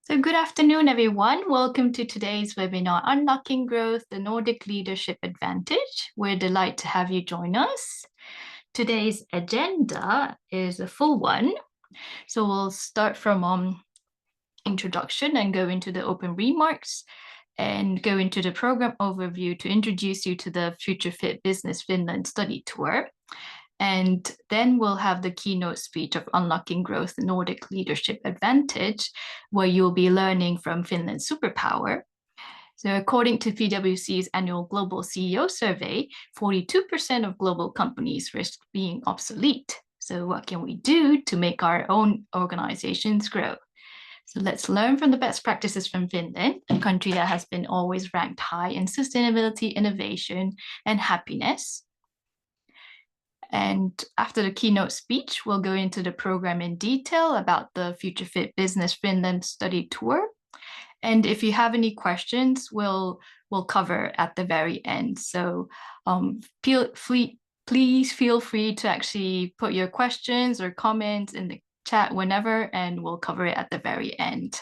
So good afternoon, everyone. Welcome to today's webinar, Unlocking Growth, the Nordic Leadership Advantage. We're delighted to have you join us. Today's agenda is a full one. So we'll start from introduction and go into the open remarks and go into the program overview to introduce you to the Future Fit Business Finland study tour. And then we'll have the keynote speech of Unlocking Growth, the Nordic Leadership Advantage, where you'll be learning from Finland's superpower. So according to PwC's annual Global CEO survey, 42% of global companies risk being obsolete. So what can we do to make our own organizations grow? So let's learn from the best practices from Finland, a country that has been always ranked high in sustainability, innovation, and happiness. And after the keynote speech, we'll go into the program in detail about the Future Fit Business Finland study tour. And if you have any questions, we'll cover at the very end. So please feel free to actually put your questions or comments in the chat whenever, and we'll cover it at the very end.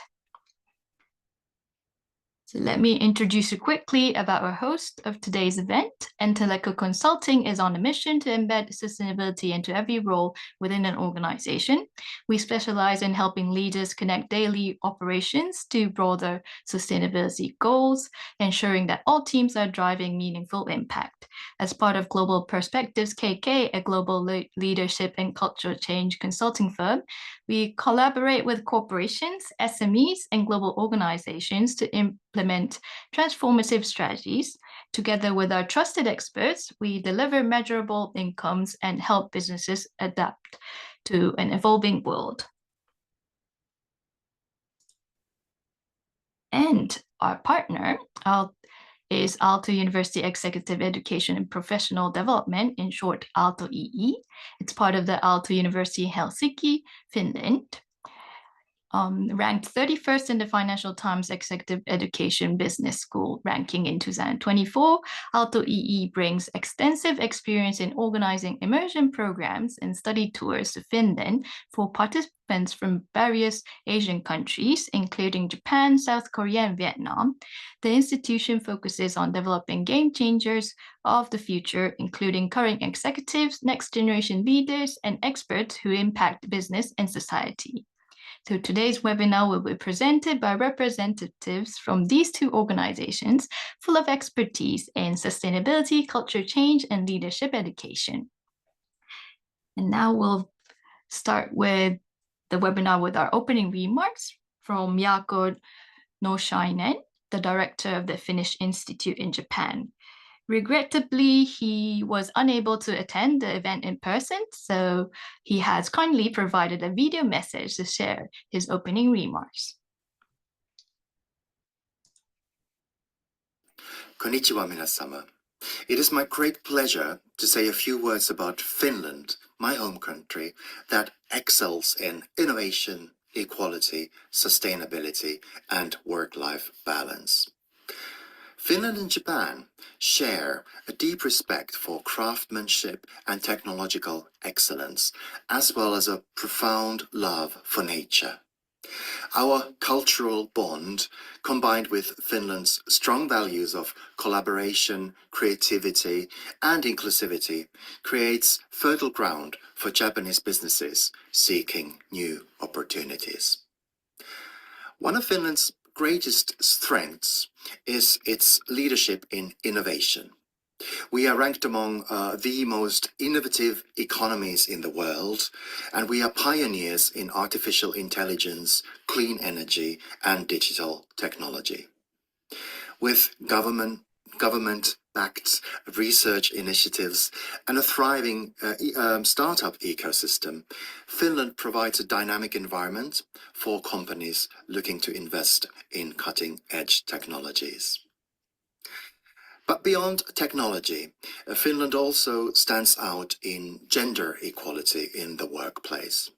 So let me introduce you quickly about our host of today's event. Enteleco Consulting is on a mission to embed sustainability into every role within an organization. We specialize in helping leaders connect daily operations to broader sustainability goals, ensuring that all teams are driving meaningful impact. As part of Global Perspectives KK, a global leadership and cultural change consulting firm, we collaborate with corporations, SMEs, and global organizations to implement transformative strategies. Together with our trusted experts, we deliver measurable incomes and help businesses adapt to an evolving world. And our partner is Aalto University Executive Education and Professional Development, in short, Aalto EE. It's part of the Aalto University Helsinki, Finland. Ranked 31st in the Financial Times Executive Education Business School ranking in 2024, Aalto EE brings extensive experience in organizing immersion programs and study tours to Finland for participants from various Asian countries, including Japan, South Korea, and Vietnam. The institution focuses on developing game changers of the future, including current executives, next generation leaders, and experts who impact business and society. So today's webinar will be presented by representatives from these two organizations, full of expertise in sustainability, culture change, and leadership education. And now we'll start with the webinar with our opening remarks from Jaakko Nousiainen, the director of the Finnish Institute in Japan. Regrettably, he was unable to attend the event in person, so he has kindly provided a video message to share his opening remarks. Konnichiwa, minasama. It is my great pleasure to say a few words about Finland, my home country, that excels in innovation, equality, sustainability, and work-life balance. Finland and Japan share a deep respect for craftsmanship and technological excellence, as well as a profound love for nature. Our cultural bond, combined with Finland's strong values of collaboration, creativity, and inclusivity, creates fertile ground for Japanese businesses seeking new opportunities. One of Finland's greatest strengths is its leadership in innovation. We are ranked among the most innovative economies in the world, and we are pioneers in artificial intelligence, clean energy, and digital technology. With government-backed research initiatives and a thriving startup ecosystem, Finland provides a dynamic environment for companies looking to invest in cutting-edge technologies. But beyond technology, Finland also stands out in gender equality in the workplace.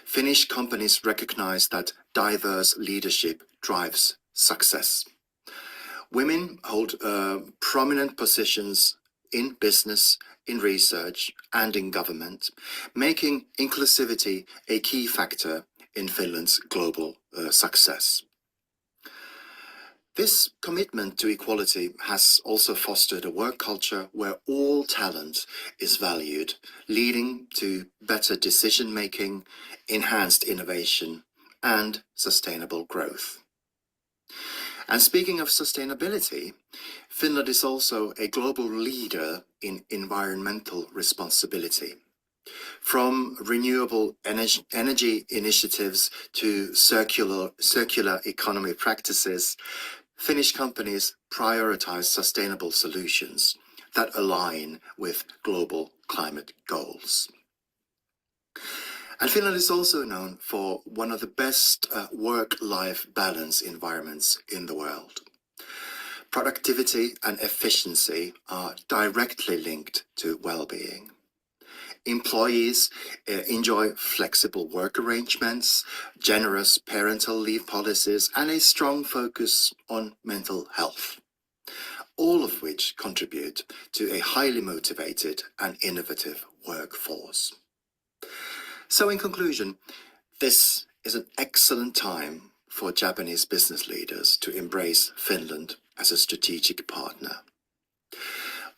Finnish companies recognize that diverse leadership drives success. Women hold prominent positions in business, in research, and in government, making inclusivity a key factor in Finland's global success. This commitment to equality has also fostered a work culture where all talent is valued, leading to better decision-making, enhanced innovation, and sustainable growth. And speaking of sustainability, Finland is also a global leader in environmental responsibility. From renewable energy initiatives to circular economy practices, Finnish companies prioritize sustainable solutions that align with global climate goals. And Finland is also known for one of the best work-life balance environments in the world. Productivity and efficiency are directly linked to well-being. Employees enjoy flexible work arrangements, generous parental leave policies, and a strong focus on mental health, all of which contribute to a highly motivated and innovative workforce. So in conclusion, this is an excellent time for Japanese business leaders to embrace Finland as a strategic partner.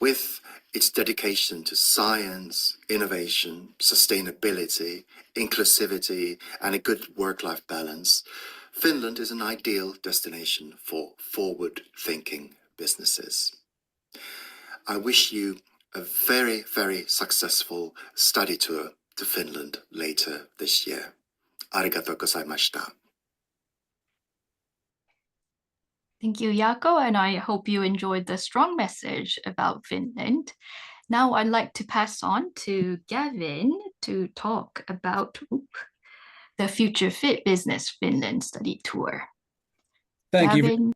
With its dedication to science, innovation, sustainability, inclusivity, and a good work-life balance, Finland is an ideal destination for forward-thinking businesses. I wish you a very, very successful study tour to Finland later this year. Arigatou gozaimashita. Thank you, Jaakko, and I hope you enjoyed the strong message about Finland. Now I'd like to pass on to Gavin to talk about the Future Fit Business Finland study tour. Thank Gavin. you.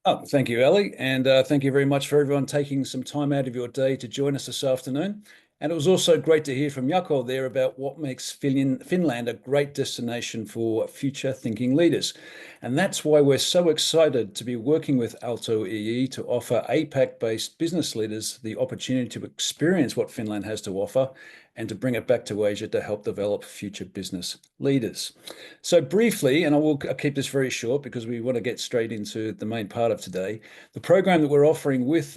Oh, thank you, Ellie, and thank you very much for everyone taking some time out of your day to join us this afternoon. And it was also great to hear from Jaakko there about what makes Finland a great destination for future thinking leaders. And that's why we're so excited to be working with Aalto EE to offer APAC-based business leaders the opportunity to experience what Finland has to offer and to bring it back to Asia to help develop future business leaders. So briefly, and I will keep this very short because we want to get straight into the main part of today, the program that we're offering with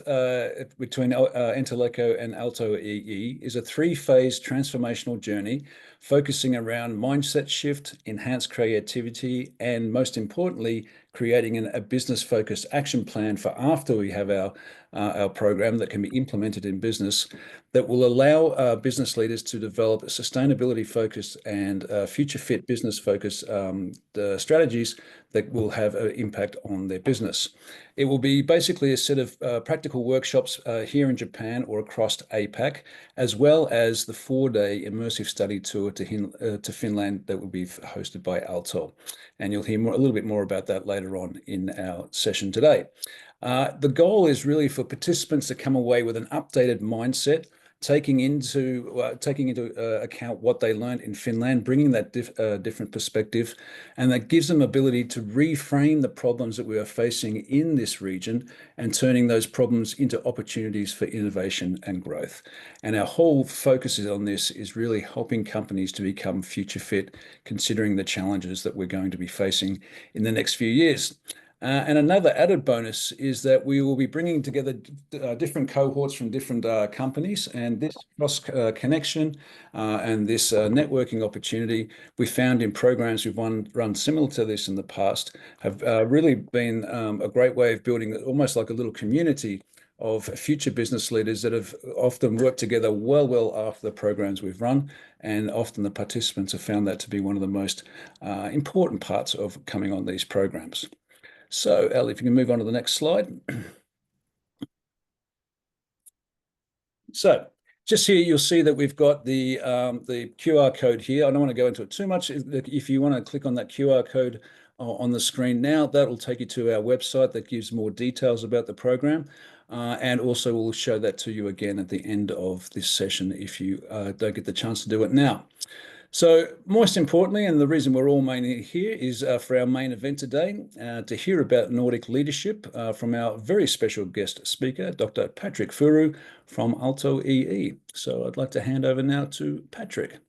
between Enteleco and Aalto EE is a 3-phase transformational journey focusing around mindset shift, enhanced creativity, and most importantly, creating a business-focused action plan for after we have our program that can be implemented in business that will allow business leaders to develop sustainability-focused and future-fit business-focused strategies that will have an impact on their business. It will be basically a set of practical workshops here in Japan or across APAC, as well as the 4-day immersive study tour to Finland that will be hosted by Aalto. And you'll hear a little bit more about that later on in our session today. The goal is really for participants to come away with an updated mindset, taking into account what they learned in Finland, bringing that different perspective, and that gives them ability to reframe the problems that we are facing in this region and turning those problems into opportunities for innovation and growth. And our whole focus on this is really helping companies to become future fit, considering the challenges that we're going to be facing in the next few years. And another added bonus is that we will be bringing together different cohorts from different companies, and this cross connection and this networking opportunity we found in programs we've run similar to this in the past have really been a great way of building almost like a little community of future business leaders that have often worked together well after the programs we've run, and often the participants have found that to be one of the most important parts of coming on these programs. So, Ellie, if you can move on to the next slide. So, just here you'll see that we've got the QR code here. I don't want to go into it too much. If you want to click on that QR code on the screen now, that will take you to our website that gives more details about the program. And also we'll show that to you again at the end of this session if you don't get the chance to do it now. So most importantly, and the reason we're all mainly here is for our main event today, to hear about Nordic leadership from our very special guest speaker, Dr. Patrick Furu from Aalto EE. So I'd like to hand over now to Patrick.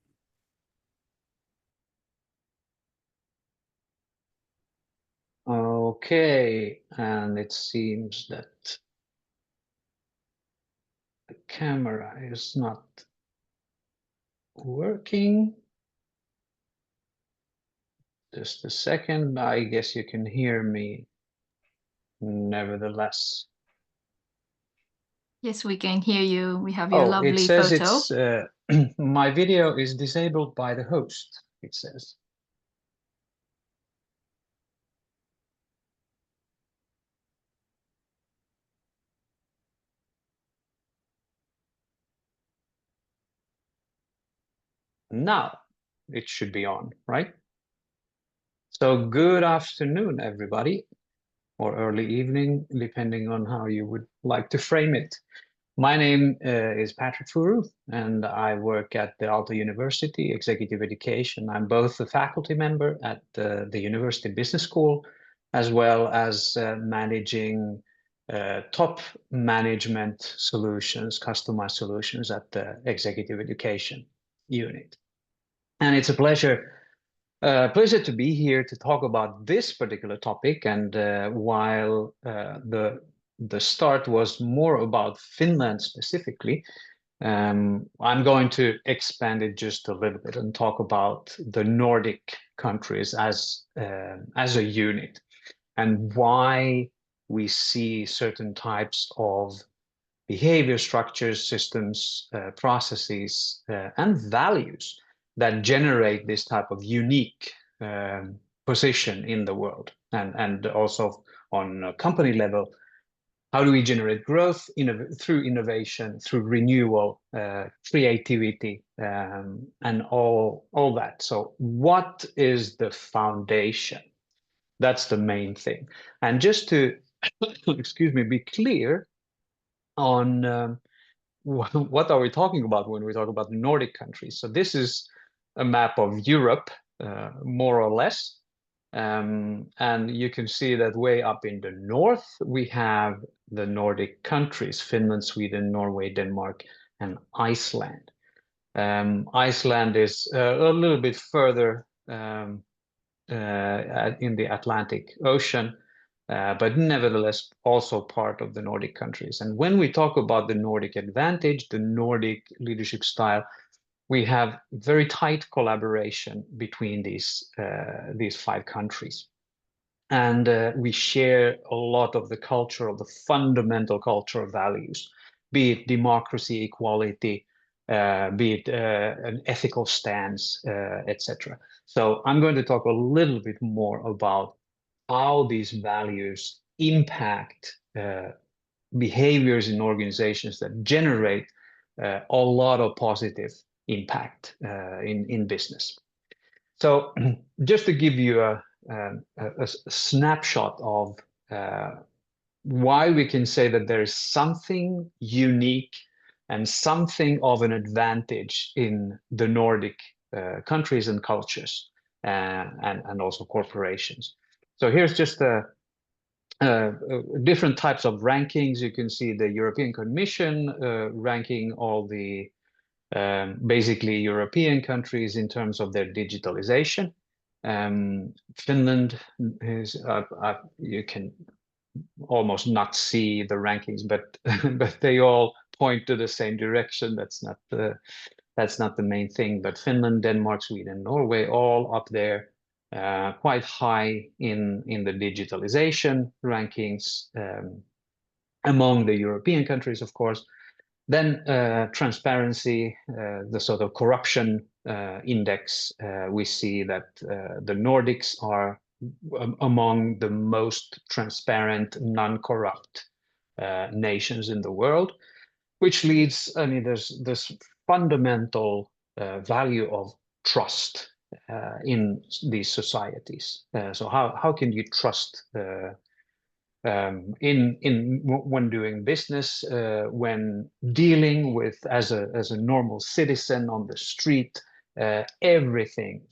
Okay, and it seems that the camera is not working. Just a second, I guess you can hear me nevertheless. Yes, we can hear you. We have your Oh, lovely it says photo. it's my video is disabled by the host, it says. Now it should be on, right? So good afternoon, everybody, or early evening, depending on how you would like to frame it. My name is Patrick Furu, and I work at the Aalto University Executive Education. I'm both a faculty member at the University Business School, as well as managing top management solutions, customized solutions at the Executive Education unit. And it's a pleasure to be here to talk about this particular topic. And while the start was more about Finland specifically, I'm going to expand it just a little bit and talk about the Nordic countries as a unit and why we see certain types of behavior structures, systems, processes, and values that generate this type of unique position in the world. And also on a company level, how do we generate growth through innovation, through renewal, creativity, and all that. So what is the foundation? That's the main thing. And just to, excuse me, be clear on what are we talking about when we talk about the Nordic countries? So this is a map of Europe, more or less. And you can see that way up in the north, we have the Nordic countries, Finland, Sweden, Norway, Denmark, and Iceland. Iceland is a little bit further in the Atlantic Ocean, but nevertheless also part of the Nordic countries. And when we talk about the Nordic advantage, the Nordic leadership style, we have very tight collaboration between these 5 countries. And we share a lot of the culture, of the fundamental cultural values, be it democracy, equality, be it an ethical stance, etc. So I'm going to talk a little bit more about how these values impact behaviors in organizations that generate a lot of positive impact in business. So just to give you a snapshot of why we can say that there is something unique and something of an advantage in the Nordic countries and cultures and also corporations. So here's just different types of rankings. You can see the European Commission ranking all the basically European countries in terms of their digitalization. Finland is, you can almost not see the rankings, but but they all point to the same direction. That's not the main thing. But Finland, Denmark, Sweden, Norway, all up there, quite high in the digitalization rankings among the European countries, of course. Then transparency, the sort of corruption index, we see that the Nordics are among the most transparent, non-corrupt nations in the world, which leads, I mean, there's this fundamental value of trust in these societies. So how can you trust when doing business, when dealing with as a normal citizen on the street, everything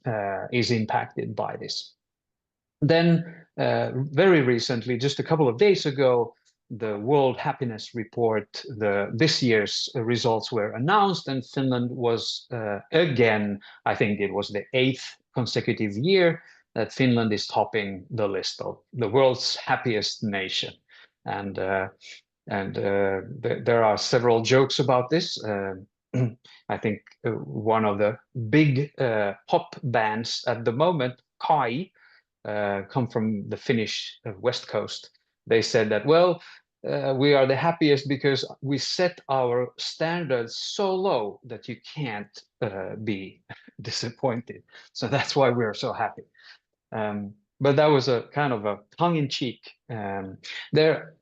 is impacted by this. Then very recently, just a couple of days ago, the World Happiness Report, this year's results were announced, and Finland was again, I think it was the 8th consecutive year, that Finland is topping the list of the world's happiest nation. And there are several jokes about this. I think one of the big pop bands at the moment, Kai, come from the Finnish West Coast. They said that, well, we are the happiest because we set our standards so low that you can't be disappointed. So that's why we're so happy. But that was a kind of a tongue-in-cheek. There,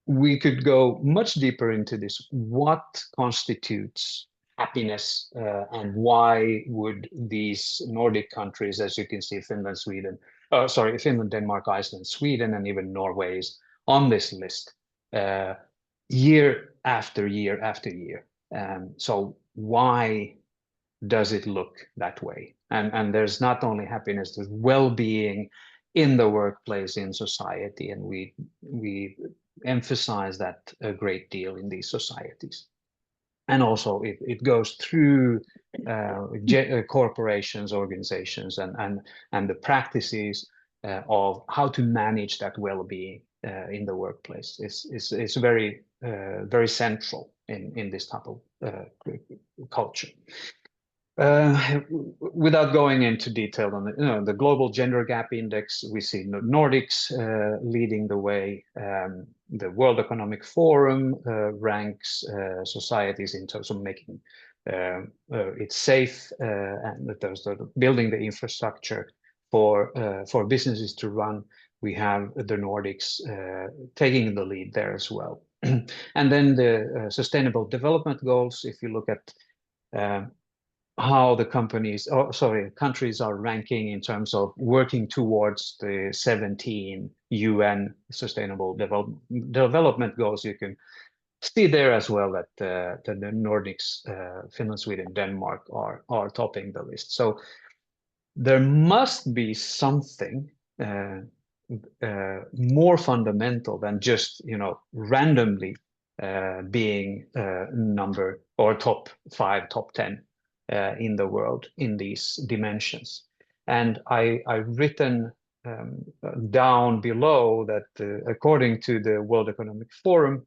we could go much deeper into this. What constitutes happiness, and why would these Nordic countries, as you can see, Finland, Finland, Denmark, Iceland, Sweden, and even Norway is on this list year after year after year. So why does it look that way? And there's not only happiness, there's well-being in the workplace, in society, and we emphasize that a great deal in these societies. And also it goes through corporations, organizations, and the practices of how to manage that well-being in the workplace. It's very very central in this type of culture. Without going into detail on the global gender gap index, we see Nordics leading the way. The World Economic Forum ranks societies in terms of making it safe and there's building the infrastructure for businesses to run. We have the Nordics taking the lead there as well. And then the Sustainable Development Goals, if you look at how the countries are ranking in terms of working towards the 17 UN Sustainable Development Goals, you can see there as well that the Nordics, Finland, Sweden, Denmark are topping the list. So there must be something more fundamental than just randomly being number or top 5, top 10. In the world in these dimensions. And I've written down below that according to the World Economic Forum,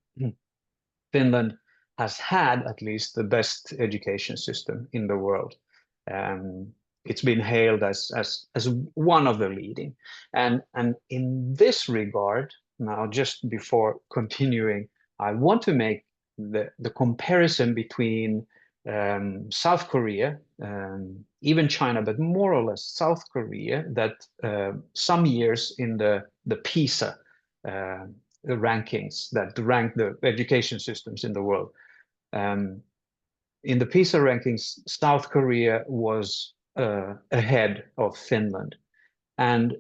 Finland has had at least the best education system in the world. It's been hailed as one of the leading. And in this regard, now just before continuing, I want to make the comparison between South Korea, even China, but more or less South Korea, that some years in the PISA rankings that rank the education systems in the world. In the PISA rankings, South Korea was ahead of Finland. And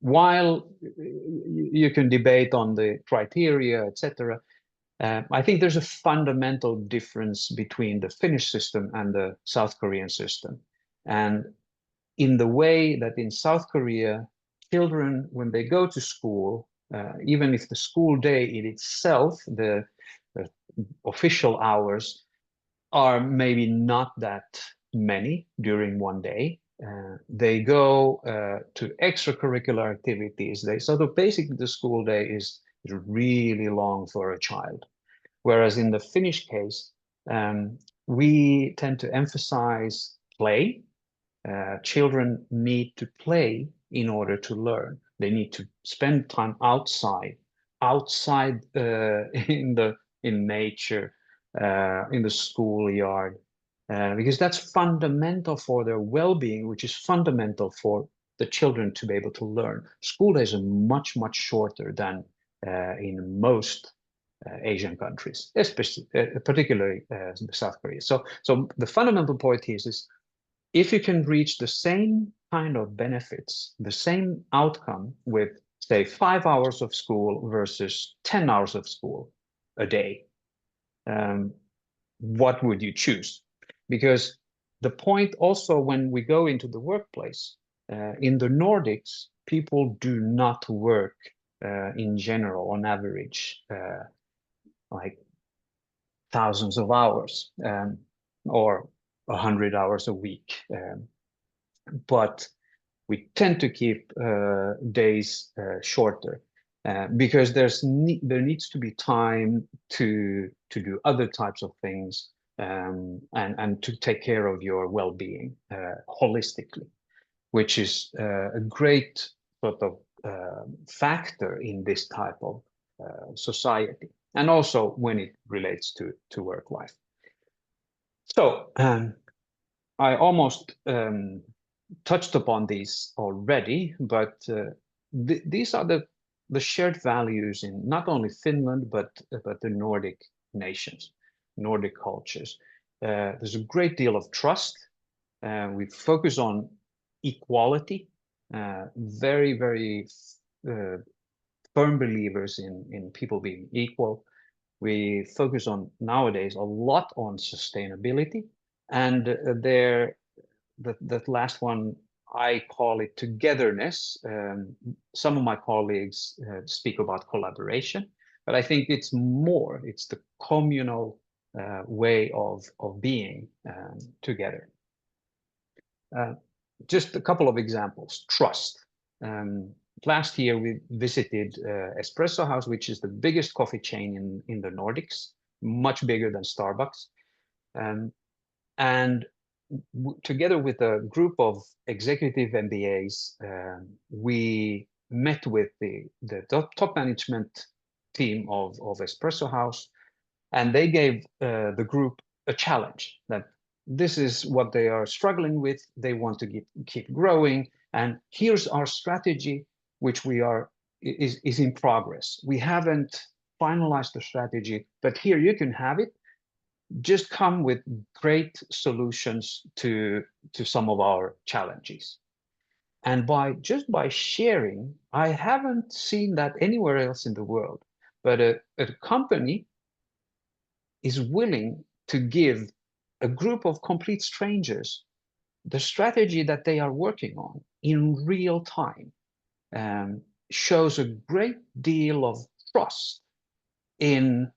while you can debate on the criteria, etc., I think there's a fundamental difference between the Finnish system and the South Korean system. And in the way that in South Korea, children, when they go to school, even if the school day in itself, the official hours are maybe not that many during one day, they go to extracurricular activities. Basically the school day is really long for a child. Whereas in the Finnish case, we tend to emphasize play. Children need to play in order to learn. They need to spend time outside in nature, in the schoolyard, because that's fundamental for their well-being, which is fundamental for the children to be able to learn. School days are much, much shorter than in most Asian countries, especially, particularly South Korea. So the fundamental point here is if you can reach the same kind of benefits, the same outcome with, say, 5 hours of school versus 10 hours of school a day, what would you choose? Because the point also when we go into the workplace, in the Nordics, people do not work in general, on average, like thousands of hours or 100 hours a week. But We tend to keep days shorter because there needs to be time to do other types of things and to take care of your well-being holistically, which is a great sort of factor in this type of society, and also when it relates to work life. So I almost touched upon these already, but these are the shared values in not only Finland but the Nordic nations, Nordic cultures. There's a great deal of trust. We focus on equality. Very, very firm believers in people being equal. We focus on nowadays a lot on sustainability, and that last one, I call it togetherness. Some of my colleagues speak about collaboration, but I think it's more. It's the communal way of being together. Just a couple of examples. Trust. Last year, we visited Espresso House, which is the biggest coffee chain in the Nordics, much bigger than Starbucks. And together with a group of executive MBAs, we met with the top management team of Espresso House, and they gave the group a challenge that this is what they are struggling with. They want to keep growing, and here's our strategy, which is in progress. We haven't finalized the strategy, but here you can have it. Just come with great solutions to some of our challenges. And just by sharing, I haven't seen that anywhere else in the world, but a company is willing to give a group of complete strangers the strategy that they are working on in real time. Shows a great deal of trust in,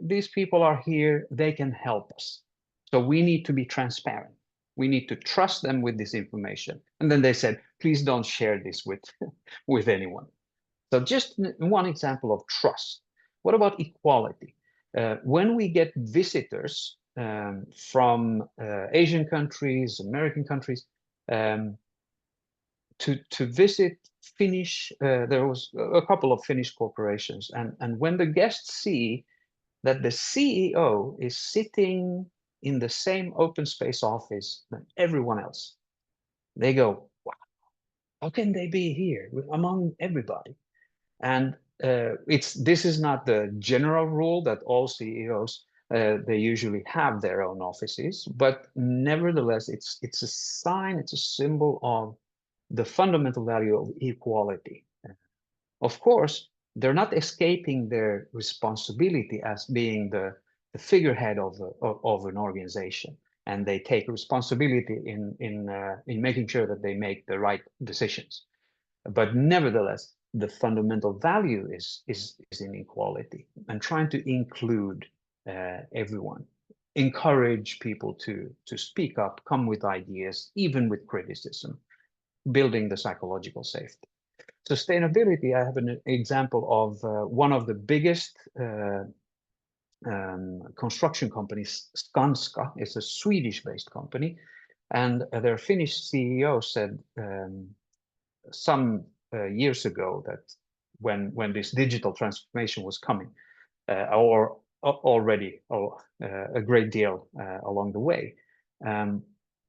these people are here, they can help us. So we need to be transparent. We need to trust them with this information. And then they said, please don't share this with anyone. So just one example of trust. What about equality? When we get visitors from Asian countries, American countries, to visit Finnish, there was a couple of Finnish corporations, and when the guests see that the CEO is sitting in the same open space office than everyone else, they go, wow, how can they be here among everybody? And this is not the general rule that all CEOs they usually have their own offices, but nevertheless, it's a sign, it's a symbol of the fundamental value of equality. Of course, they're not escaping their responsibility as being the figurehead of an organization, and they take responsibility in making sure that they make the right decisions. But nevertheless, the fundamental value is in equality and trying to include everyone, encourage people to speak up, come with ideas, even with criticism, building the psychological safety. Sustainability, I have an example of one of the biggest construction companies, Skanska. It's a Swedish-based company, and their Finnish CEO said some years ago that when this digital transformation was coming, or already a great deal along the way,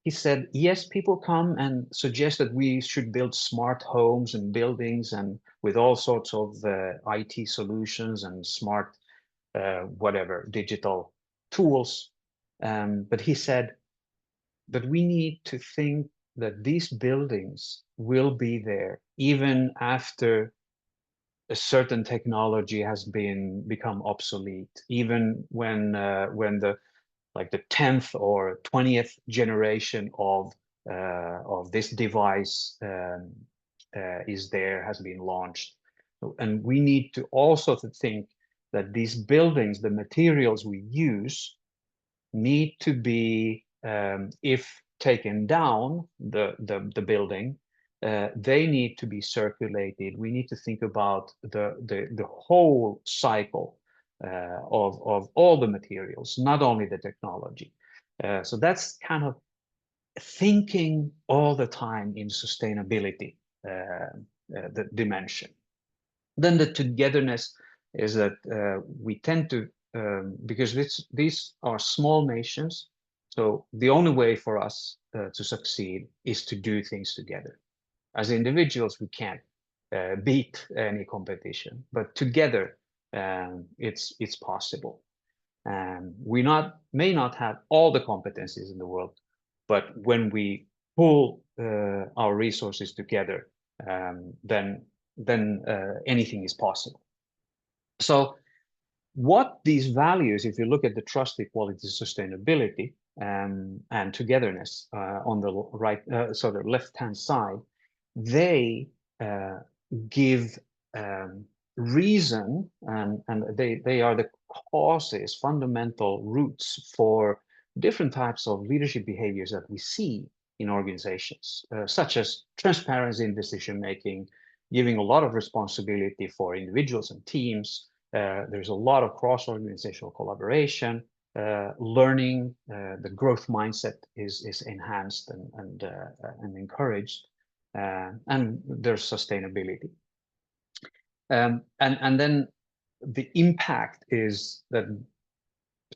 he said, yes, people come and suggest that we should build smart homes and buildings and with all sorts of IT solutions and smart whatever digital tools. But he said, but we need to think that these buildings will be there even after a certain technology has become obsolete, even when the 10th or 20th generation of this device has been launched. And we need to also think that these buildings, the materials we use, need to be, if taken down the building, they need to be circulated. We need to think about the whole cycle of all the materials, not only the technology. So that's kind of thinking all the time in sustainability, the dimension. Then the togetherness is that we tend to, because these are small nations, so the only way for us to succeed is to do things together. As individuals, we can't beat any competition, but together it's possible. We may not have all the competencies in the world, but when we pull our resources together, then anything is possible. So what these values, if you look at the trust, equality, sustainability, and togetherness on the right, so the left-hand side, they give reason, and they are the causes, fundamental roots for different types of leadership behaviors that we see in organizations, such as transparency in decision making, giving a lot of responsibility for individuals and teams. There's a lot of cross-organizational collaboration, learning, the growth mindset is enhanced and encouraged, and there's sustainability. And then the impact is that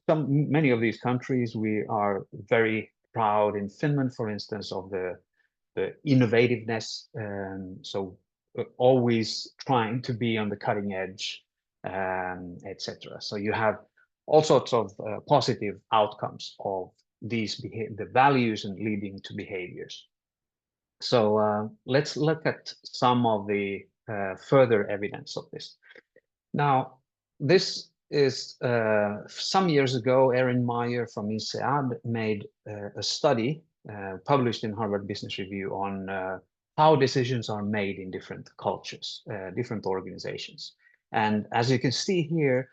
many of these countries, we are very proud in Finland, for instance, of the innovativeness, so always trying to be on the cutting edge, etc. So you have all sorts of positive outcomes of these the values and leading to behaviors. So let's look at some of the further evidence of this. Now, this is some years ago, Erin Meyer from INSEAD made a study published in Harvard Business Review on how decisions are made in different cultures, different organizations. And as you can see here,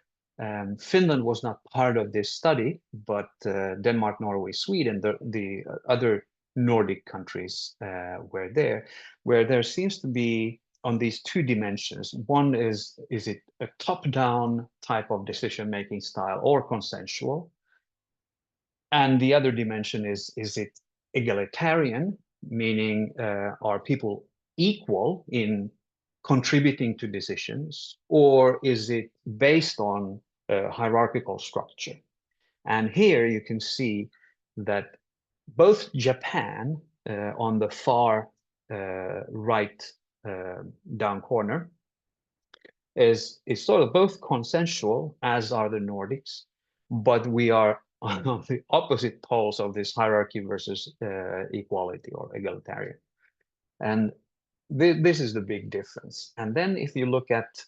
Finland was not part of this study, but Denmark, Norway, Sweden, the other Nordic countries were there, where there seems to be on these two dimensions. One is it a top-down type of decision-making style or consensual? And the other dimension is it egalitarian, meaning are people equal in contributing to decisions, or is it based on a hierarchical structure? And here you can see that both Japan on the far right down corner is sort of both consensual, as are the Nordics, but we are on the opposite poles of this hierarchy versus equality or egalitarian. And this is the big difference. And then if you look at,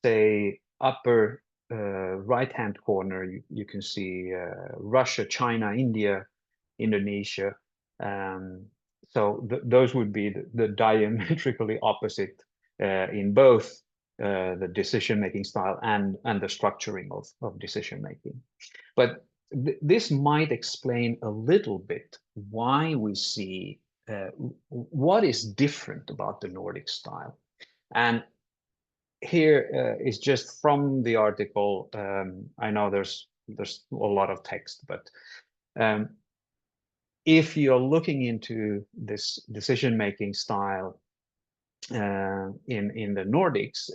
say, upper right-hand corner, you can see Russia, China, India, Indonesia. So those would be the diametrically opposite in both the decision-making style and the structuring of decision-making. But this might explain a little bit why we see what is different about the Nordic style. And here is just from the article. I know there's a lot of text, but if you're looking into this decision-making style in the Nordics,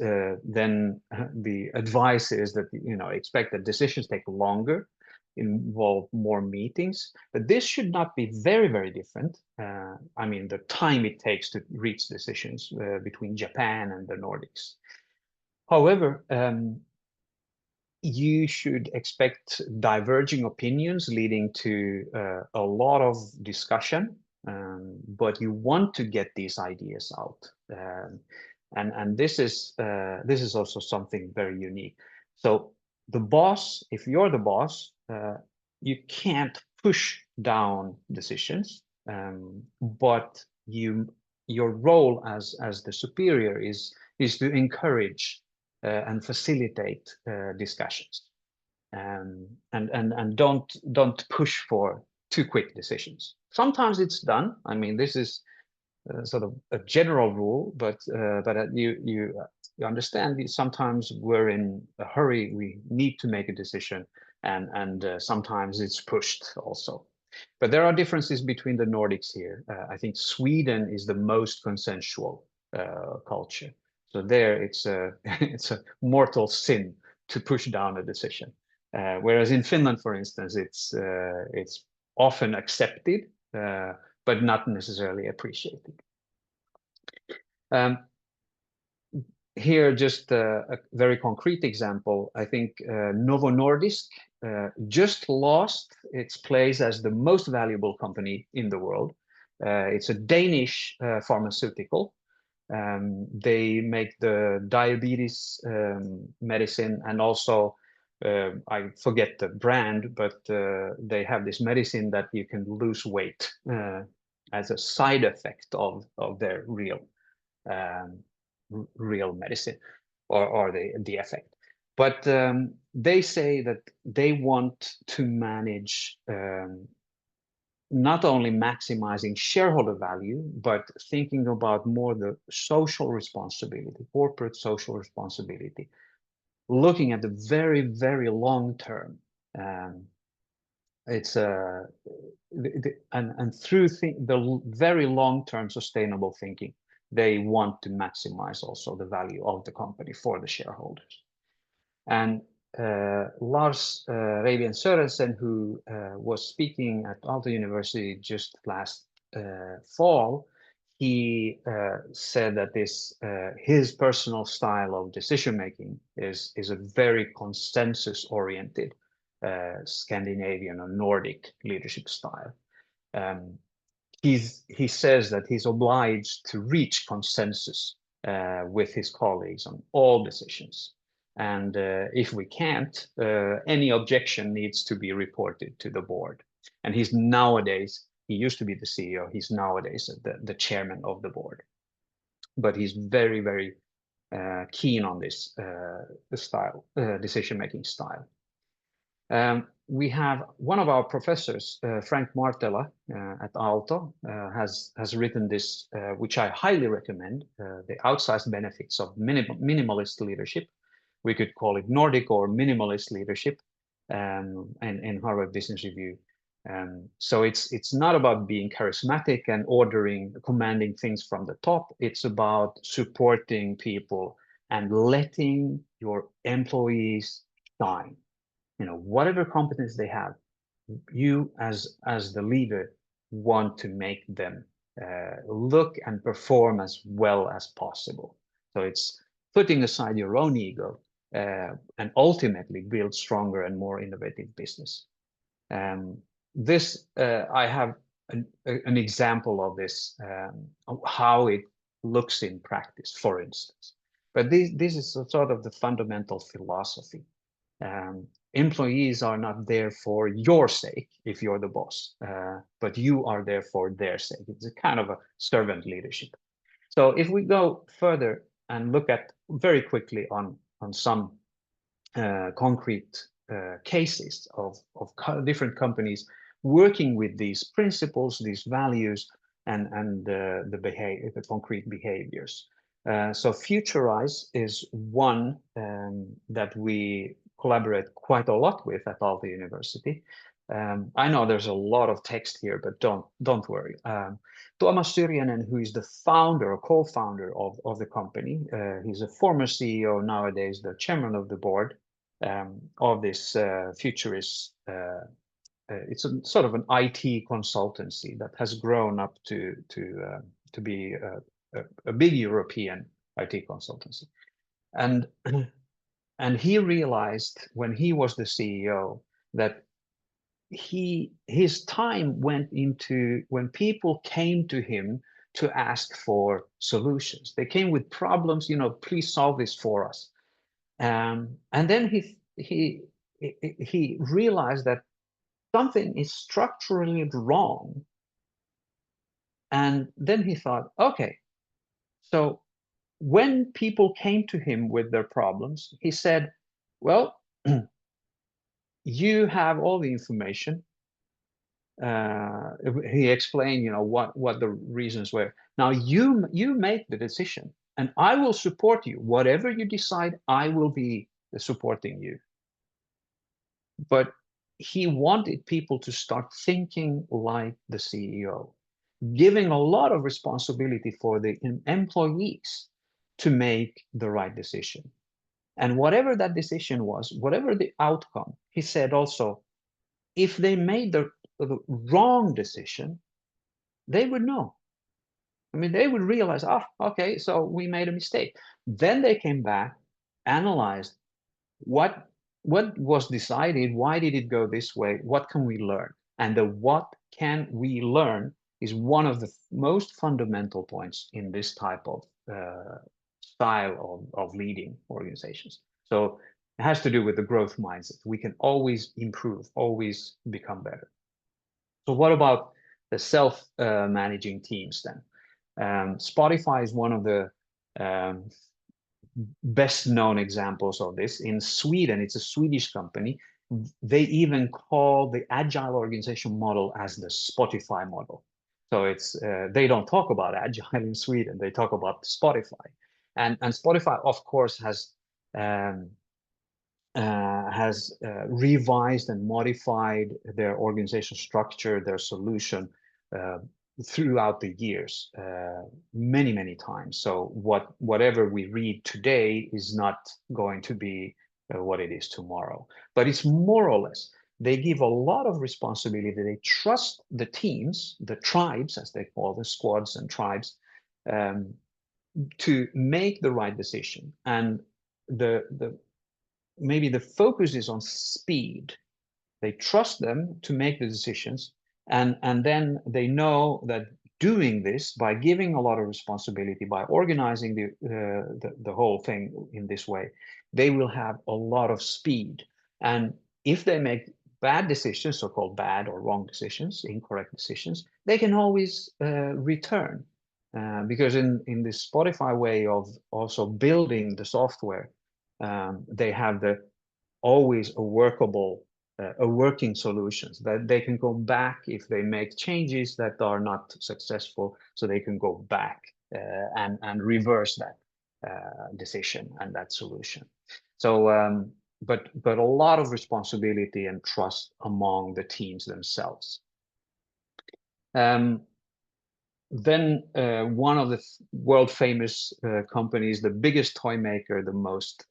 then the advice is that expect that decisions take longer, involve more meetings, but this should not be very, very different. I mean, the time it takes to reach decisions between Japan and the Nordics. However, you should expect diverging opinions leading to a lot of discussion, but you want to get these ideas out. And this is also something very unique. So the boss, if you're the boss, you can't push down decisions, but your role as the superior is to encourage and facilitate discussions, and don't push for too quick decisions. Sometimes it's done. I mean, this is sort of a general rule, but you understand that sometimes we're in a hurry. We need to make a decision, and sometimes it's pushed also. But there are differences between the Nordics here. I think Sweden is the most consensual culture. So there, it's a it's a mortal sin to push down a decision. Whereas in Finland, for instance, it's often accepted, but not necessarily appreciated. Here, just a very concrete example. I think Novo Nordisk just lost its place as the most valuable company in the world. It's a Danish pharmaceutical. They make the diabetes medicine, and also I forget the brand, but they have this medicine that you can lose weight as a side effect of their real medicine or the effect. But they say that they want to manage not only maximizing shareholder value, but thinking about more the social responsibility, corporate social responsibility, looking at the very, very long term. It's and through the very long-term sustainable thinking, they want to maximize also the value of the company for the shareholders. And Lars Reivian Sørensen, who was speaking at Aalto University just last fall, he said that this his personal style of decision making is a very consensus-oriented Scandinavian or Nordic leadership style. He says that he's obliged to reach consensus with his colleagues on all decisions. And if we can't, any objection needs to be reported to the board. And he's nowadays, he used to be the CEO, he's nowadays the chairman of the board. But he's very, very keen on this style, decision-making style. We have one of our professors, Frank Martela at Aalto, has written this, which I highly recommend, The Outsized Benefits of Minimalist Leadership. We could call it Nordic or Minimalist Leadership in Harvard Business Review. So it's not about being charismatic and commanding things from the top. It's about supporting people and letting your employees shine. Whatever competence they have, you as the leader want to make them look and perform as well as possible. So it's putting aside your own ego and ultimately build stronger and more innovative business. I have an example of this, how it looks in practice, for instance. But this is sort of the fundamental philosophy. Employees are not there for your sake if you're the boss, but you are there for their sake. It's a kind of a servant leadership. So if we go further and look at very quickly on some concrete cases of different companies working with these principles, these values, and the concrete behaviors. So Futurize is one that we collaborate quite a lot with at Aalto University. I know there's a lot of text here, but don't worry. Tuomas Syrjänen, who is the founder or co-founder of the company, he's a former CEO, nowadays the chairman of the board of this Futurist. It's a sort of an IT consultancy that has grown up to be a big European IT consultancy. And he realized when he was the CEO that his time went into when people came to him to ask for solutions. They came with problems, please solve this for us. And then he realized that something is structurally wrong. And then he thought, okay, so when people came to him with their problems, he said, well, you have all the information. he explained, you know, what the reasons were. Now you make the decision, and I will support you. Whatever you decide, I will be supporting you. But he wanted people to start thinking like the CEO, giving a lot of responsibility for the employees to make the right decision. And whatever that decision was, whatever the outcome, he said also, if they made the wrong decision, they would know. I mean, they would realize, oh, okay, so we made a mistake. Then they came back, analyzed what was decided, why did it go this way, what can we learn? And the what can we learn is one of the most fundamental points in this type of style of leading organizations. So it has to do with the growth mindset. We can always improve, always become better. So what about the self-managing teams then? Spotify is one of the best known examples of this. In Sweden, it's a Swedish company. They even call the agile organization model as the Spotify model. So it's they don't talk about agile in Sweden, they talk about Spotify. And Spotify, of course, has revised and modified their organizational structure, their solution throughout the years, many times. So whatever we read today is not going to be what it is tomorrow. But it's more or less, they give a lot of responsibility. They trust the teams, the tribes, as they call the squads and tribes, to make the right decision. And maybe the focus is on speed. They trust them to make the decisions, and then they know that doing this, by giving a lot of responsibility, by organizing the whole thing in this way, they will have a lot of speed. And if they make bad decisions, so-called bad or wrong decisions, incorrect decisions, they can always return. Because in this Spotify way of also building the software, they have always a working solutions that they can go back if they make changes that are not successful, so they can go back and reverse that decision and that solution. So but a lot of responsibility and trust among the teams themselves. Then one of the world famous companies, the biggest toy maker, the most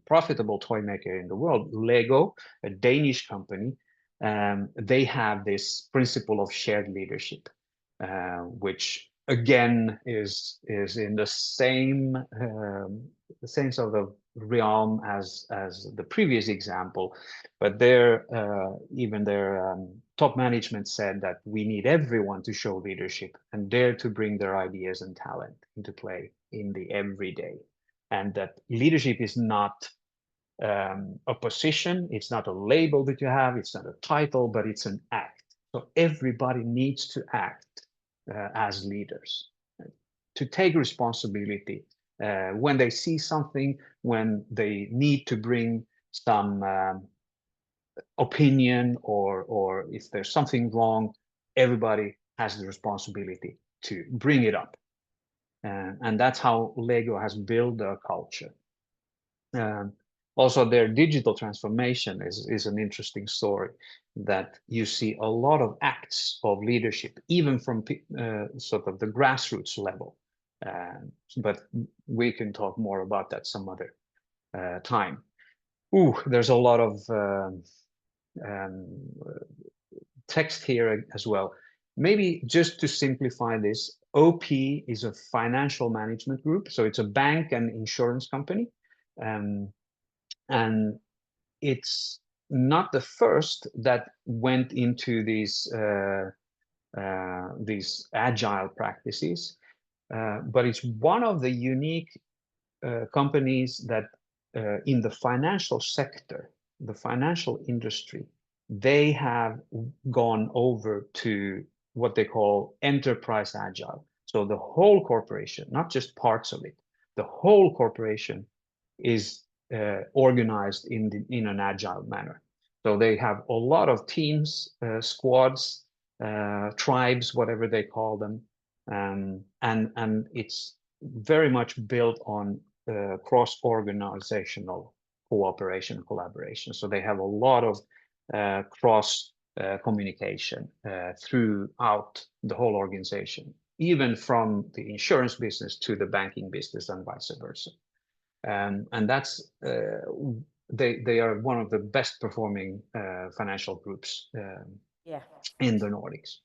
profitable toy maker in the world, Lego, a Danish company, they have this principle of shared leadership, which again is in the same sort of realm as the previous example, but even their top management said that we need everyone to show leadership and dare to bring their ideas and talent into play in the everyday, and that leadership is not a position, it's not a label that you have, it's not a title, but it's an act. So everybody needs to act as leaders, to take responsibility when they see something, when they need to bring some opinion, or if there's something wrong, everybody has the responsibility to bring it up. And that's how Lego has built their culture. Also, their digital transformation is an interesting story, that you see a lot of acts of leadership, even from sort of the grassroots level. But we can talk more about that some other time. There's a lot of text here as well. Maybe just to simplify this, OP is a financial management group. So it's a bank and insurance company. And it's not the first that went into these agile practices, but it's one of the unique companies that in the financial sector, the financial industry, they have gone over to what they call enterprise agile. So the whole corporation, not just parts of it, the whole corporation is organized in an agile manner. So they have a lot of teams, squads, tribes, whatever they call them, and it's very much built on cross-organizational cooperation, collaboration. So they have a lot of cross communication throughout the whole organization, even from the insurance business to the banking business and vice versa. And that's they are one of the best performing financial groups in the Nordics.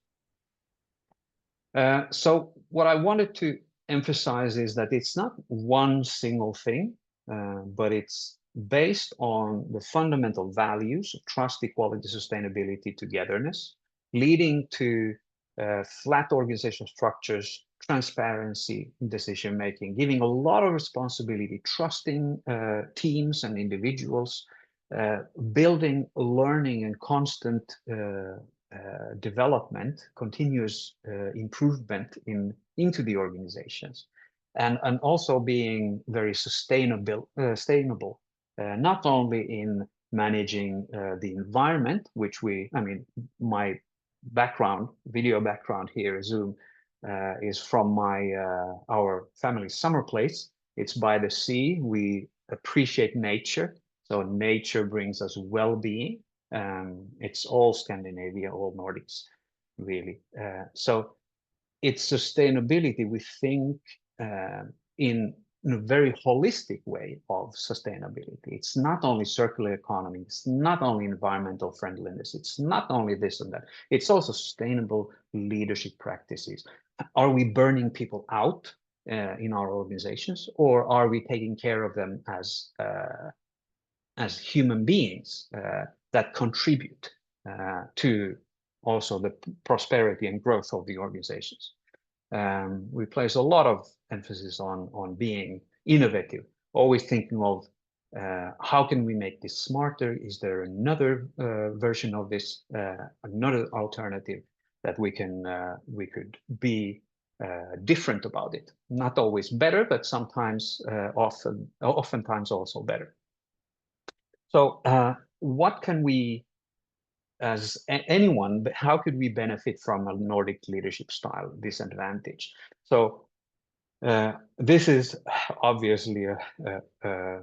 So what I wanted to emphasize is that it's not one single thing, but it's based on the fundamental values of trust, equality, sustainability, togetherness, leading to flat organizational structures, transparency in decision-making, giving a lot of responsibility, trusting teams and individuals, building learning and constant development, continuous improvement into the organizations, and also being very sustainable, not only in managing the environment, which my background, video background here, Zoom, is from our family summer place. It's by the sea. We appreciate nature, so nature brings us well-being. It's all Scandinavia, all Nordics, really. So it's sustainability. We think in a very holistic way of sustainability. It's not only circular economy, it's not only environmental friendliness, it's not only this and that, it's also sustainable leadership practices. Are we burning people out in our organizations, or are we taking care of them as human beings that contribute to also the prosperity and growth of the organizations? We place a lot of emphasis on being innovative, always thinking of how can we make this smarter? Is there another version of this, another alternative that we could be different about it? Not always better, but sometimes, oftentimes also better. So what can we, as anyone, how could we benefit from a Nordic leadership style, this advantage? So this is obviously a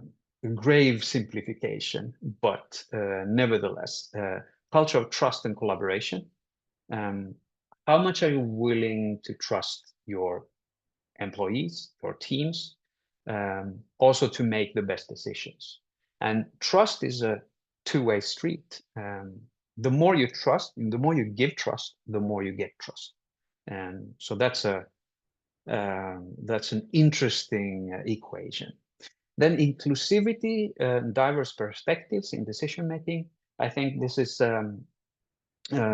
grave simplification, but nevertheless, culture of trust and collaboration. How much are you willing to trust your employees, your teams, also to make the best decisions? And trust is a two-way street. The more you trust, the more you give trust, the more you get trust. And so that's an interesting equation. Then inclusivity, diverse perspectives in decision making. I think this is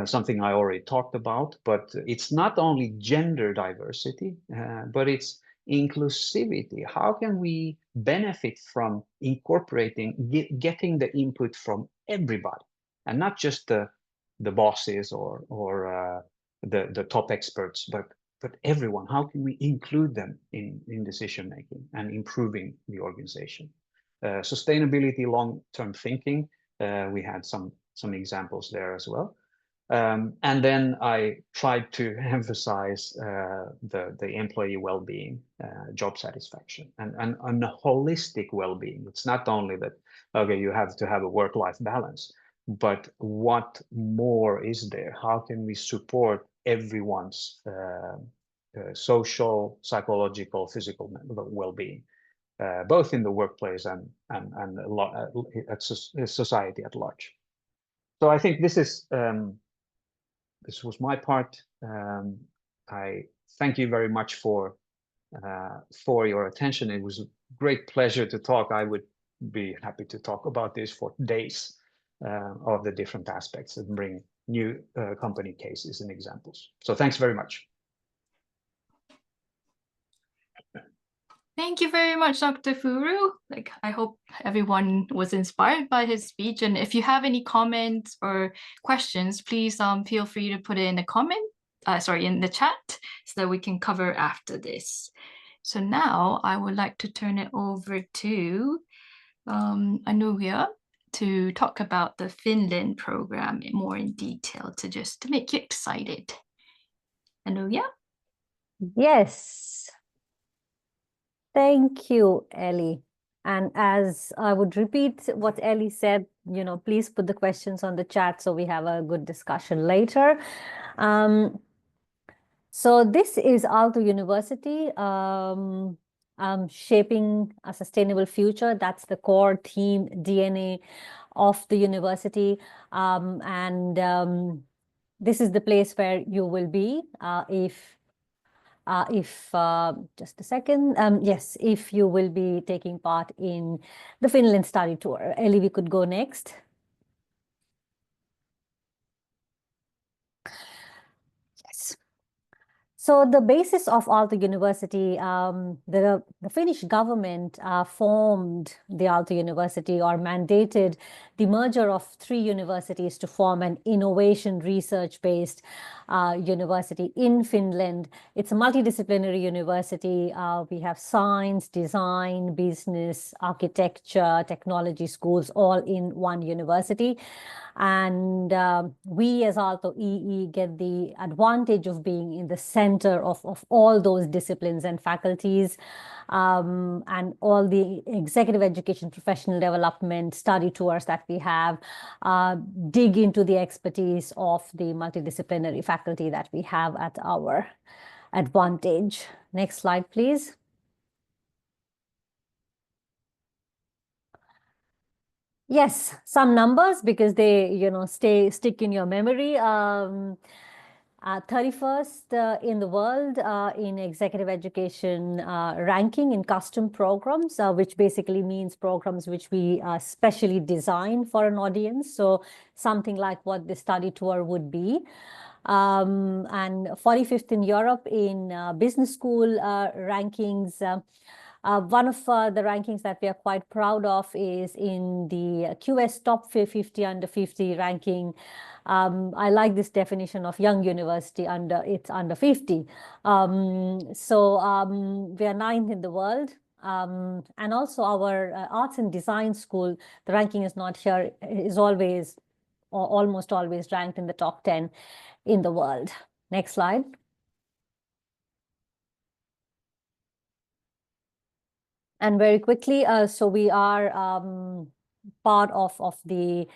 something I already talked about, but it's not only gender diversity, but it's inclusivity. How can we benefit from incorporating, getting the input from everybody, and not just the bosses or the top experts, but everyone? How can we include them in decision making and improving the organization? Sustainability, long-term thinking. We had some examples there as well. And then I tried to emphasize the employee well-being, job satisfaction, and a holistic well-being. It's not only that, okay, you have to have a work-life balance, but what more is there? How can we support everyone's social, psychological, physical well-being, both in the workplace and at society at large? So I think this is this was my part. I thank you very much for your attention. It was a great pleasure to talk. I would be happy to talk about this for days, of the different aspects, and bring new company cases and examples. So thanks very much. Thank you very much, Dr. Furu. I hope everyone was inspired by his speech. And if you have any comments or questions, please feel free to put it in the in the chat, so that we can cover after this. So now I would like to turn it over to Anuja to talk about the Finland program more in detail to make you excited. Anuja? Yes. Thank you, Ellie. And as I would repeat what Ellie said, please put the questions on the chat so we have a good discussion later. So this is Aalto University, shaping a sustainable future. That's the core theme, DNA of the university. This is the place where you will be just a second. Yes, if you will be taking part in the Finland study tour. Ellie, we could go next. Yes. So the basis of Aalto University, the Finnish government formed the Aalto University, or mandated the merger of 3 universities to form an innovation research-based university in Finland. It's a multidisciplinary university. We have science, design, business, architecture, technology schools, all in one university. And we as Aalto EE get the advantage of being in the center of all those disciplines and faculties, and all the executive education, professional development, study tours that we have dig into the expertise of the multidisciplinary faculty that we have at our advantage. Next slide, please. Yes, some numbers because they stick in your memory. 31st in the world in executive education ranking in custom programs, which basically means programs which we specially design for an audience. So something like what the study tour would be. And 45th in Europe in business school rankings. One of the rankings that we are quite proud of is in the QS Top 50 Under 50 ranking. I like this definition of young university, it's under 50. So we are 9th in the world. And also our arts and design school, the ranking is not here, is always or almost always ranked in the top 10 in the world. Next slide. And very quickly, so we are part of the,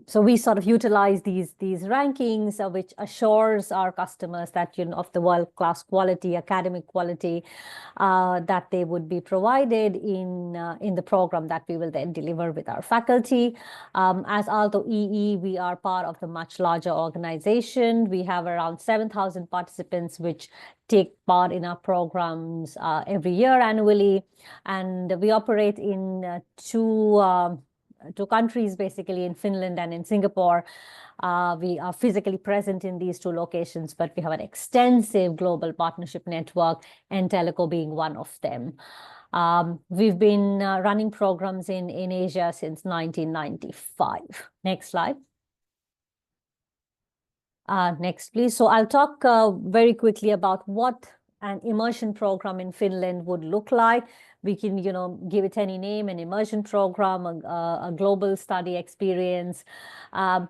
so we sort of utilize these rankings, which assures our customers that, of the world-class quality, academic quality, that they would be provided in the program that we will then deliver with our faculty. As Aalto EE, we are part of the much larger organization. We have around 7,000 participants, which take part in our programs every year annually. And we operate in two countries, basically in Finland and in Singapore. We are physically present in these 2 locations, but we have an extensive global partnership network, and Teleco being one of them. We've been running programs in Asia since 1995. Next slide. Next, please. So I'll talk very quickly about what an immersion program in Finland would look like. We can, give it any name, an immersion program, a global study experience. And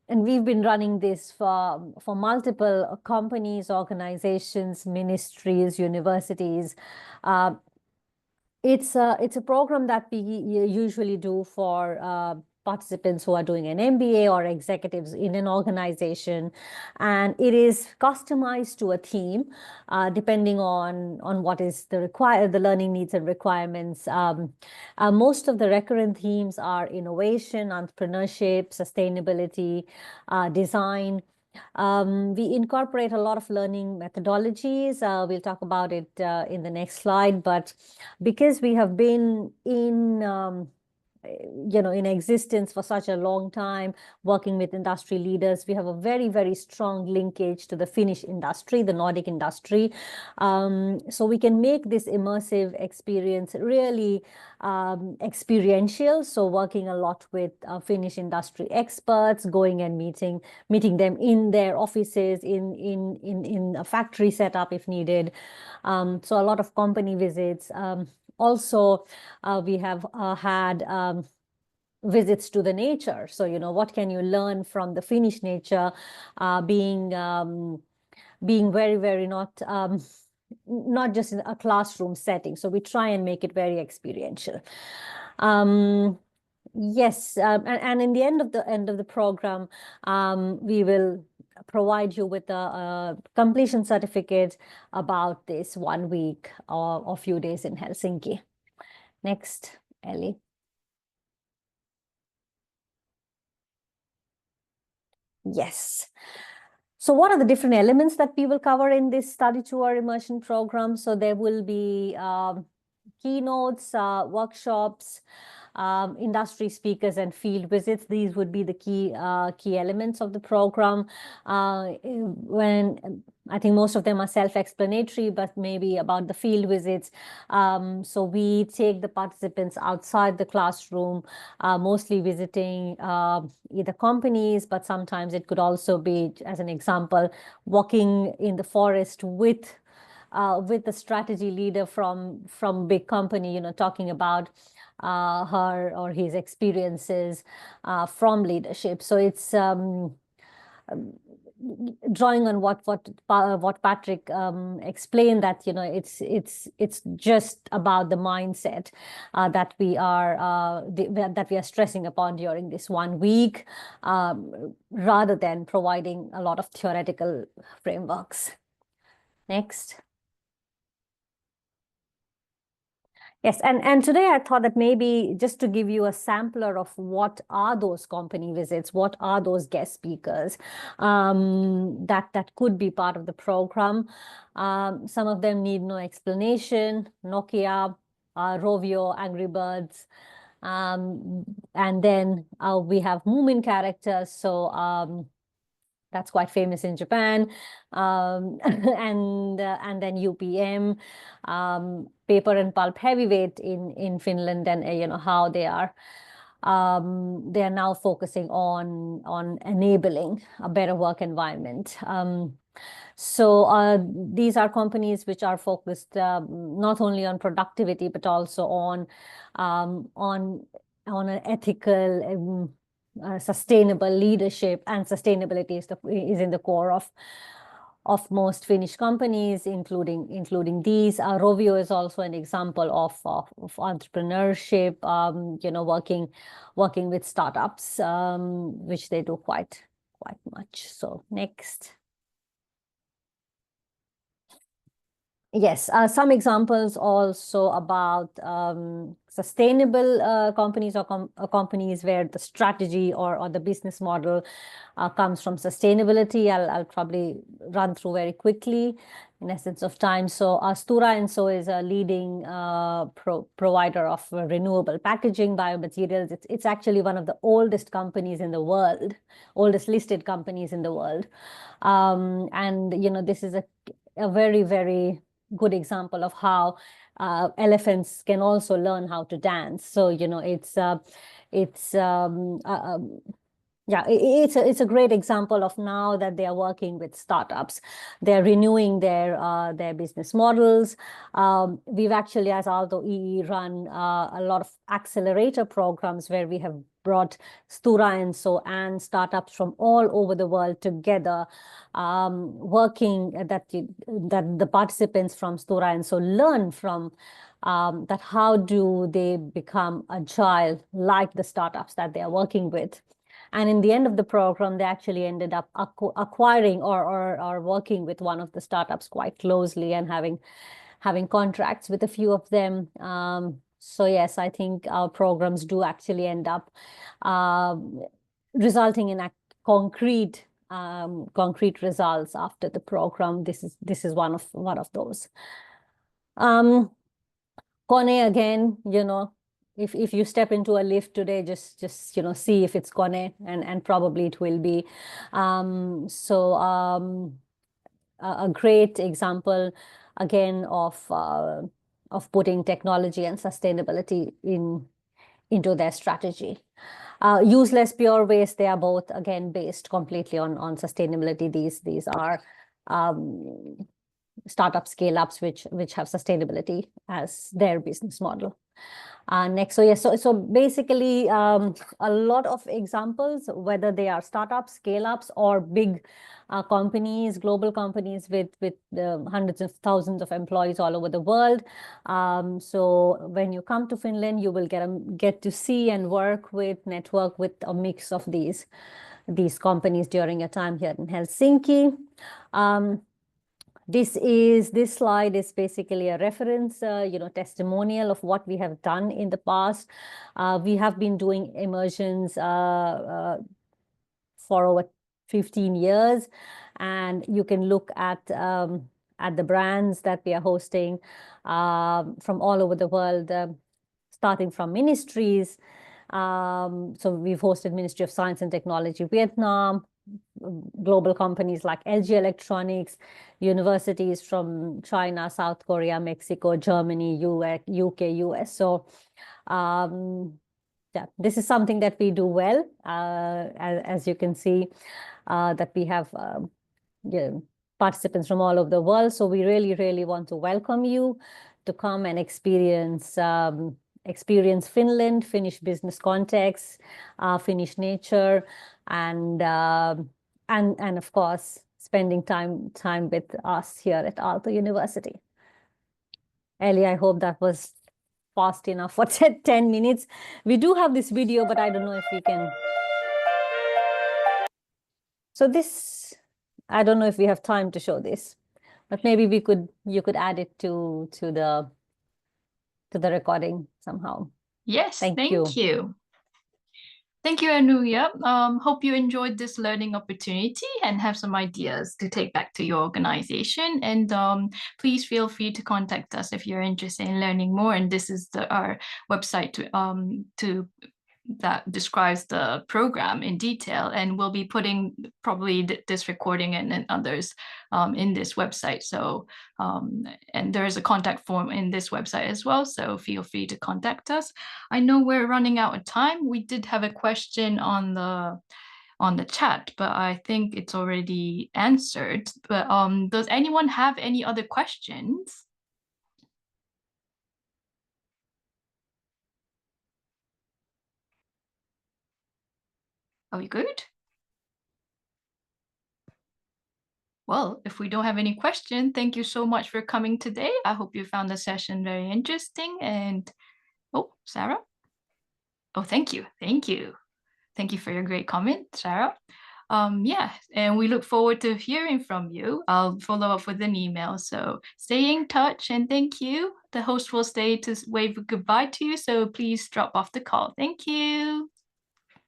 we've been running this for multiple companies, organizations, ministries, universities. It's a program that we usually do for participants who are doing an MBA or executives in an organization, and it is customized to a theme depending on what is the learning needs and requirements. Most of the recurrent themes are innovation, entrepreneurship, sustainability, design. We incorporate a lot of learning methodologies. We'll talk about it in the next slide, but because we have been in existence for such a long time, working with industry leaders, we have a very, very strong linkage to the Finnish industry, the Nordic industry. So we can make this immersive experience really experiential. So working a lot with Finnish industry experts, going and meeting them in their offices, in a factory setup if needed. So a lot of company visits. Also, we have had visits to the nature. So, you know, what can you learn from the Finnish nature, being very, very not just in a classroom setting. So we try and make it very experiential. Yes, and in the end of the program, we will provide you with a completion certificate about this 1 week or few days in Helsinki. Next, Ellie. Yes. So what are the different elements that we will cover in this study tour immersion program? So there will be keynotes, workshops, industry speakers, and field visits. These would be the key elements of the program. When I think most of them are self-explanatory, but maybe about the field visits. So we take the participants outside the classroom, mostly visiting either companies, but sometimes it could also be, as an example, walking in the forest with the strategy leader from big company, you know, talking about her or his experiences from leadership. So it's drawing on what Patrick explained, that, you know, it's just about the mindset that we are stressing upon during this 1 week, rather than providing a lot of theoretical frameworks. Next. Yes, and today I thought that maybe just to give you a sampler of what are those company visits, what are those guest speakers that could be part of the program. Some of them need no explanation: Nokia, Rovio, Angry Birds, and then we have Moomin characters. So that's quite famous in Japan, and then UPM, paper and pulp heavyweight in Finland, and you know how they are now focusing on enabling a better work environment. So these are companies which are focused not only on productivity but also on an ethical, sustainable leadership, and sustainability is in the core of most Finnish companies, including these. Rovio is also an example of entrepreneurship, you know, working with startups, which they do quite much. So next. Yes, some examples also about sustainable companies or companies where the strategy or the business model comes from sustainability. I'll probably run through very quickly in essence of time. So Stora Enso is a leading provider of renewable packaging, biomaterials. It's actually one of the oldest companies in the world, oldest listed companies in the world. And, you know, this is a very, very good example of how elephants can also learn how to dance. So, you know, it's a great example of now that they are working with startups. They're renewing their business models. We've actually, as Aalto EE, run a lot of accelerator programs where we have brought Stora Enso and startups from all over the world together, working that the participants from Stora Enso learn from that how do they become agile like the startups that they are working with. And in the end of the program, they actually ended up acquiring or working with one of the startups quite closely and having contracts with a few of them. So yes, I think our programs do actually end up resulting in concrete results after the program. This is one of those. Kone, again, you know, if you step into a lift today, just you know, see if it's Kone, and probably it will be. A great example again of putting technology and sustainability into their strategy. Useless Pure Waste, they are both again based completely on sustainability. These are startup scale-ups which have sustainability as their business model. Next, so yes, so basically a lot of examples, whether they are startups, scale-ups, or big companies, global companies with hundreds of thousands of employees all over the world. So when you come to Finland, you will get to see and work with, network with a mix of these companies during your time here in Helsinki. This slide is basically a reference, testimonial of what we have done in the past. We have been doing immersions for over 15 years, and you can look at the brands that we are hosting from all over the world, starting from ministries. So we've hosted Ministry of Science and Technology Vietnam, global companies like LG Electronics, universities from China, South Korea, Mexico, Germany, UK, US. So yeah, this is something that we do well, as you can see, that we have participants from all over the world. So we really, really want to welcome you to come and experience Finland, Finnish business context, Finnish nature, and of course, spending time with us here at Aalto University. Ellie, I hope that was fast enough for 10 minutes. We do have this video, but I don't know if we can. So this, I don't know if we have time to show this, but maybe you could add it to the recording somehow. Yes, thank you. Thank you, Anuja. Hope you enjoyed this learning opportunity and have some ideas to take back to your organization. And please feel free to contact us if you're interested in learning more. And this is our website that describes the program in detail, and we'll be putting probably this recording and others in this website. So and there is a contact form in this website as well, so feel free to contact us. I know we're running out of time. We did have a question on the chat, but I think it's already answered. But does anyone have any other questions? Are we good? Well, if we don't have any question, thank you so much for coming today. I hope you found the session very interesting. And oh, Sarah. Oh, thank you. Thank you. Thank you for your great comment, Sarah. Yeah, and we look forward to hearing from you. I'll follow up with an email. So stay in touch and thank you. The host will stay to wave goodbye to you. So please drop off the call. Thank you.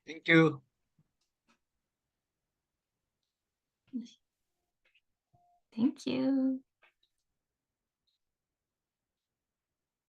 Thank you. Thank you.